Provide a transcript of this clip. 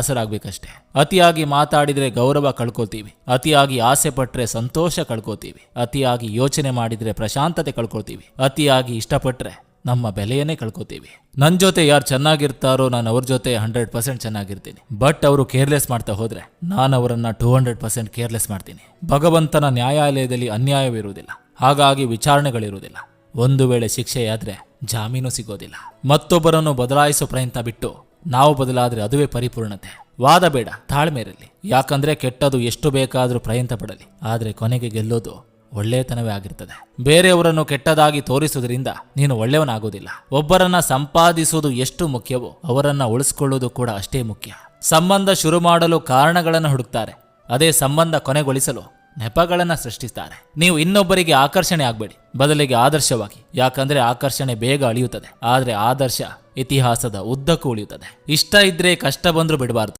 ಹೆಸರಾಗಬೇಕಷ್ಟೇ. ಅತಿಯಾಗಿ ಮಾತಾಡಿದ್ರೆ ಗೌರವ ಕಳ್ಕೊತೀವಿ, ಅತಿಯಾಗಿ ಆಸೆ ಪಟ್ರೆ ಸಂತೋಷ ಕಳ್ಕೊತೀವಿ, ಅತಿಯಾಗಿ ಯೋಚನೆ ಮಾಡಿದ್ರೆ ಪ್ರಶಾಂತತೆ ಕಳ್ಕೊತೀವಿ, ಅತಿಯಾಗಿ ಇಷ್ಟಪಟ್ರೆ ನಮ್ಮ ಬೆಲೆಯನ್ನೇ ಕಳ್ಕೊತೀವಿ. ನನ್ನ ಜೊತೆ ಯಾರು ಚೆನ್ನಾಗಿರ್ತಾರೋ ನಾನು ಅವ್ರ ಜೊತೆ 100% ಚೆನ್ನಾಗಿರ್ತೀನಿ. ಬಟ್ ಅವರು ಕೇರ್ಲೆಸ್ ಮಾಡ್ತಾ ಹೋದ್ರೆ ನಾನು ಅವರನ್ನ 200% ಕೇರ್ಲೆಸ್ ಮಾಡ್ತೀನಿ. ಭಗವಂತನ ನ್ಯಾಯಾಲಯದಲ್ಲಿ ಅನ್ಯಾಯವಿರುವುದಿಲ್ಲ, ಹಾಗಾಗಿ ವಿಚಾರಣೆಗಳಿರುವುದಿಲ್ಲ. ಒಂದು ವೇಳೆ ಶಿಕ್ಷೆಯಾದ್ರೆ ಜಾಮೀನು ಸಿಗೋದಿಲ್ಲ. ಮತ್ತೊಬ್ಬರನ್ನು ಬದಲಾಯಿಸೋ ಪ್ರಯತ್ನ ಬಿಟ್ಟು ನಾವು ಬದಲಾದ್ರೆ ಅದುವೇ ಪರಿಪೂರ್ಣತೆ. ವಾದ ಬೇಡ, ತಾಳ್ಮೆ ಇರಲಿ. ಯಾಕಂದ್ರೆ ಕೆಟ್ಟದು ಎಷ್ಟು ಬೇಕಾದ್ರೂ ಪ್ರಯತ್ನ ಪಡಲಿ, ಆದ್ರೆ ಕೊನೆಗೆ ಗೆಲ್ಲೋದು ಒಳ್ಳೆಯತನವೇ ಆಗಿರ್ತದೆ. ಬೇರೆಯವರನ್ನು ಕೆಟ್ಟದಾಗಿ ತೋರಿಸುವುದರಿಂದ ನೀನು ಒಳ್ಳೆಯವನಾಗೋದಿಲ್ಲ. ಒಬ್ಬರನ್ನ ಸಂಪಾದಿಸುವುದು ಎಷ್ಟು ಮುಖ್ಯವೋ ಅವರನ್ನ ಉಳಿಸ್ಕೊಳ್ಳೋದು ಕೂಡ ಅಷ್ಟೇ ಮುಖ್ಯ. ಸಂಬಂಧ ಶುರು ಮಾಡಲು ಕಾರಣಗಳನ್ನು ಹುಡುಕ್ತಾರೆ, ಅದೇ ಸಂಬಂಧ ಕೊನೆಗೊಳಿಸಲು ನೆಪಗಳನ್ನ ಸೃಷ್ಟಿಸ್ತಾರೆ. ನೀವು ಇನ್ನೊಬ್ಬರಿಗೆ ಆಕರ್ಷಣೆ ಆಗಬೇಡಿ, ಬದಲಿಗೆ ಆದರ್ಶವಾಗಿ. ಯಾಕಂದ್ರೆ ಆಕರ್ಷಣೆ ಬೇಗ ಅಳಿಯುತ್ತದೆ, ಆದ್ರೆ ಆದರ್ಶ ಇತಿಹಾಸದ ಉದ್ದಕ್ಕೂ ಉಳಿಯುತ್ತದೆ. ಇಷ್ಟ ಇದ್ರೆ ಕಷ್ಟ ಬಂದ್ರೂ ಬಿಡಬಾರ್ದು.